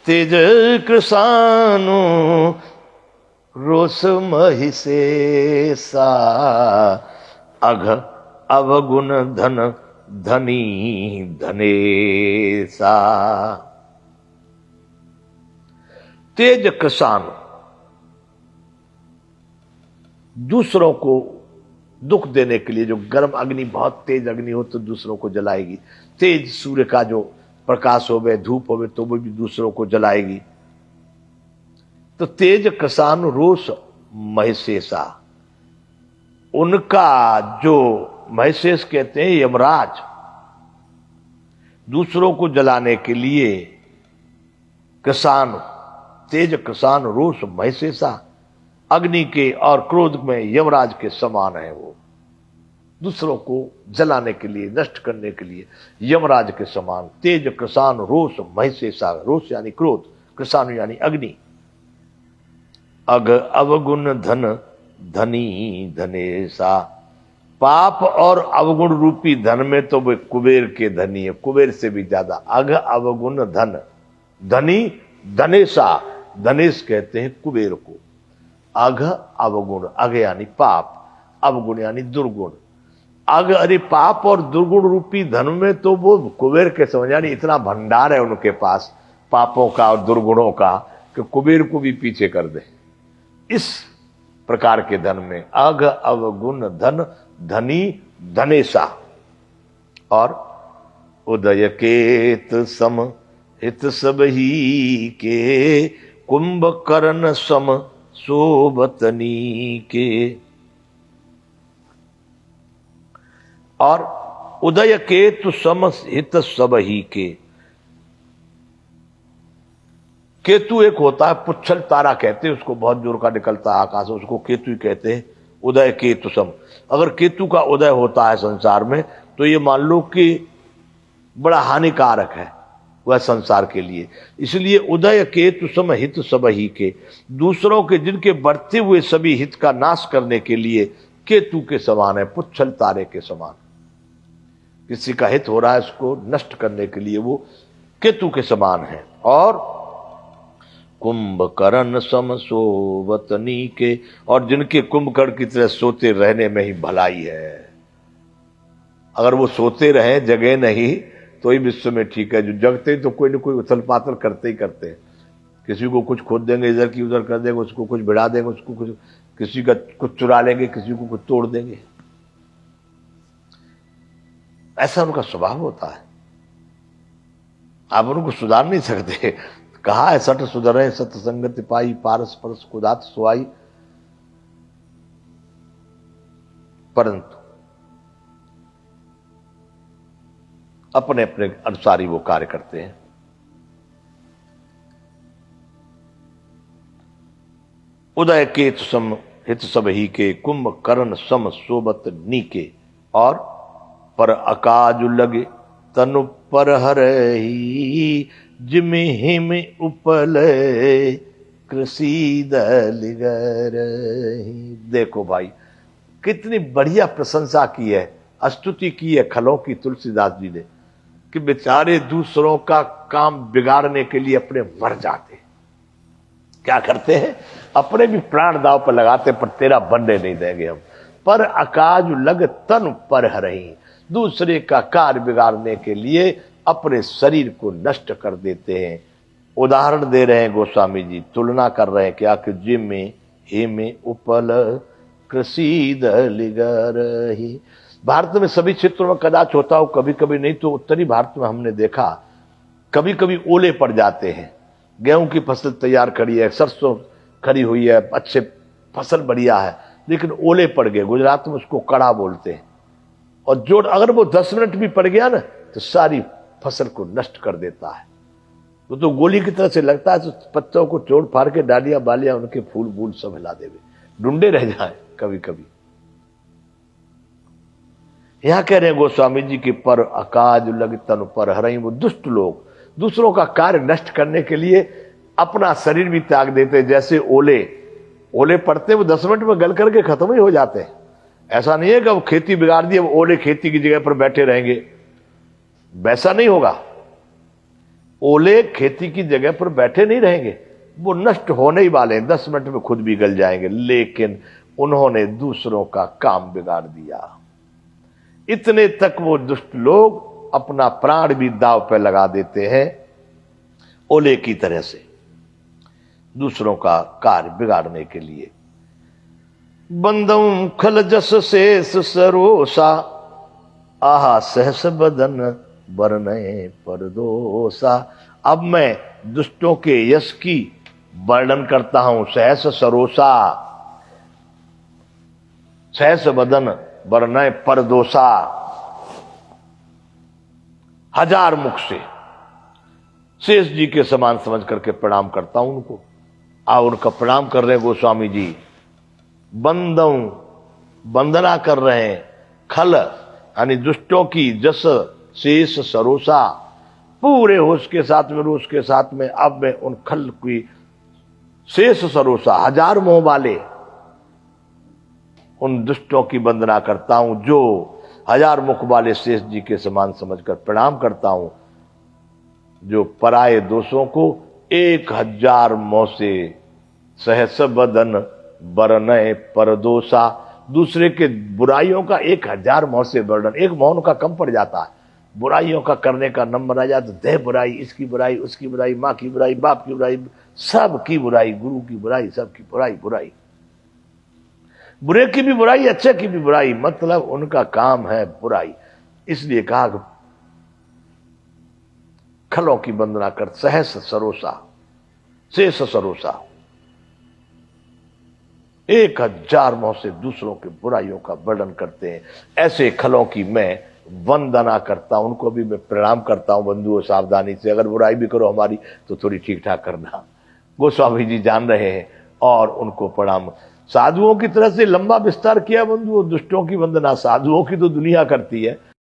तेज कृसानु रोष महिषेषा अघ अवगुण धन धनी धनेसा। तेज कृसानु, दूसरों को दुख देने के लिए, जो गर्म अग्नि, बहुत तेज अग्नि हो तो दूसरों को जलाएगी। तेज सूर्य का जो प्रकाश होवे, धूप होवे, तो वो भी दूसरों को जलाएगी। तो तेज कृसानु रोष महिषेषा, उनका जो महिषेष कहते हैं यमराज, दूसरों को जलाने के लिए कृसानु, तेज कृसानु रोष महिषेषा, अग्नि के और क्रोध में यमराज के समान है। वो दूसरों को जलाने के लिए, नष्ट करने के लिए यमराज के समान। तेज कृसानु रोष महिषेषा, रोष यानी क्रोध, कृसानु यानी अग्नि। अघ अवगुण धन धनी धनेसा, पाप और अवगुण रूपी धन में तो वे कुबेर के धनी है, कुबेर से भी ज्यादा। अघ अवगुण धन धनी धनेसा, धनेश कहते हैं कुबेर को। अघ अवगुण, अघ यानी पाप, अवगुण यानी दुर्गुण। अघ, अरे पाप और दुर्गुण रूपी धन में तो वो कुबेर के समझ, यानी इतना भंडार है उनके पास पापों का और दुर्गुणों का कि कुबेर को भी पीछे कर दे। इस प्रकार के धन में अघ अवगुण धन धनी धनेसा। और उदय केत सम हित सब ही के, कुंभकर्ण सम शोभतनी के। और उदय केतु सम हित सब ही के। केतु एक होता है, पुच्छल तारा कहते हैं उसको, बहुत जोर का निकलता है आकाश, उसको केतु ही कहते हैं। उदय केतु सम, अगर केतु का उदय होता है संसार में तो ये मान लो कि बड़ा हानिकारक है वह संसार के लिए। इसलिए उदय केतु सम हित सब ही के, दूसरों के जिनके बढ़ते हुए सभी हित का नाश करने के लिए केतु के समान है, पुच्छल तारे के समान। किसी का हित हो रहा है उसको नष्ट करने के लिए वो केतु के समान है। और कुंभकर्ण सम सोवतनी के, और जिनके कुंभकर्ण की तरह सोते रहने में ही भलाई है। अगर वो सोते रहे, जगे नहीं, तो ही विश्व में ठीक है। जो जगते तो कोई ना कोई उथल पाथल करते ही करते हैं। किसी को कुछ खोद देंगे, इधर की उधर कर देंगे, उसको कुछ बढ़ा देंगे, उसको कुछ, किसी का कुछ चुरा लेंगे, किसी को कुछ तोड़ देंगे। ऐसा उनका स्वभाव होता है, आप उनको सुधार नहीं सकते। कहा है सठ सुधरे सत्संगति पाई, पारस परस कुदात सुआई। परंतु अपने अपने अनुसार ही वो कार्य करते हैं। उदय केतु सम हित सब ही के, कुंभकर्ण सम सोबत नीके। और पर अकाज लगे तनु पर हरही, जिमि हिम उपल कृषि दलिगरही। देखो भाई, कितनी बढ़िया प्रशंसा की है, स्तुति की है खलों की तुलसीदास जी ने, कि बेचारे दूसरों का काम बिगाड़ने के लिए अपने मर जाते। क्या करते हैं? अपने भी प्राण दाव पर लगाते, पर तेरा बनने नहीं देंगे हम। पर अकाज लग तन पर हरही, दूसरे का कार्य बिगाड़ने के लिए अपने शरीर को नष्ट कर देते हैं। उदाहरण दे रहे हैं गोस्वामी जी, तुलना कर रहे हैं क्या कि जिमे हेमे उपल कृषि दलिगरही। भारत में सभी क्षेत्रों में कदाच होता हो, कभी कभी नहीं तो उत्तरी भारत में हमने देखा कभी कभी ओले पड़ जाते हैं। गेहूं की फसल तैयार खड़ी है, सरसों खड़ी हुई है, अच्छे फसल बढ़िया है, लेकिन ओले पड़ गए। गुजरात में उसको कड़ा बोलते हैं। और जो अगर वो 10 मिनट भी पड़ गया ना तो सारी फसल को नष्ट कर देता है। वो तो गोली की तरह से लगता है, तो पत्तों को तोड़ फाड़ के डालियां बालियां उनके फूल फूल सब हिला देवे, ढूंढे रह जाए कभी कभी। यहां कह रहे हैं गोस्वामी जी की पर अकाज लग तन पर हरई। वो दुष्ट लोग दूसरों का कार्य नष्ट करने के लिए अपना शरीर भी त्याग देते। जैसे ओले पड़ते, वो 10 मिनट में गल करके खत्म ही हो जाते हैं। ऐसा नहीं है कि अब खेती बिगाड़ दी, अब ओले खेती की जगह पर बैठे रहेंगे, वैसा नहीं होगा। ओले खेती की जगह पर बैठे नहीं रहेंगे, वो नष्ट होने ही वाले हैं, 10 मिनट में खुद भी गल जाएंगे, लेकिन उन्होंने दूसरों का काम बिगाड़ दिया। इतने तक वो दुष्ट लोग अपना प्राण भी दांव पे लगा देते हैं ओले की तरह से, दूसरों का कार्य बिगाड़ने के लिए। बंदम खल जस शेष सरोसा, आहा सहस बदन बरने परदोसा। अब मैं दुष्टों के यश की वर्णन करता हूं, सहस सरोसा, सहस बदन बरने परदोसा। हजार मुख से शेष जी के समान समझ करके प्रणाम करता हूं उनको। उनका प्रणाम कर रहे हैं गोस्वामी जी, बंदम वंदना कर रहे हैं, खल यानी दुष्टों की, जस शेष सरोसा, पूरे होश के साथ में, रोष के साथ में। अब मैं उन खल की शेष सरोसा, हजार मोह वाले उन दुष्टों की वंदना करता हूं, जो हजार मुख वाले शेष जी के समान समझकर प्रणाम करता हूं, जो पराये दोषों को 1000 मोह से सहस बदन बरनय परदोसा, दूसरे के बुराइयों का 1000 मोह से वर्णन, एक मोह उनका कम पड़ जाता है, बुराइयों का करने का नंबर आ जाता, देह बुराई, इसकी बुराई, उसकी बुराई, माँ की बुराई, बाप की बुराई, सब की बुराई, गुरु की बुराई, सबकी बुराई बुराई, बुरे की भी बुराई, अच्छे की भी बुराई, मतलब उनका काम है बुराई। इसलिए कहा खलों की वंदना कर, सहस सरोसा, शेष सरोसा, 1000 मोह से दूसरों के बुराइयों का वर्णन करते हैं। ऐसे खलों की मैं वंदना करता हूं, उनको भी मैं प्रणाम करता हूं। बंधुओं सावधानी से, अगर बुराई भी करो हमारी तो थोड़ी ठीक ठाक करना, गोस्वामी जी जान रहे हैं, और उनको प्रणाम। साधुओं की तरह से लंबा विस्तार किया बंधुओं, दुष्टों की वंदना साधुओं की तो दुनिया करती है,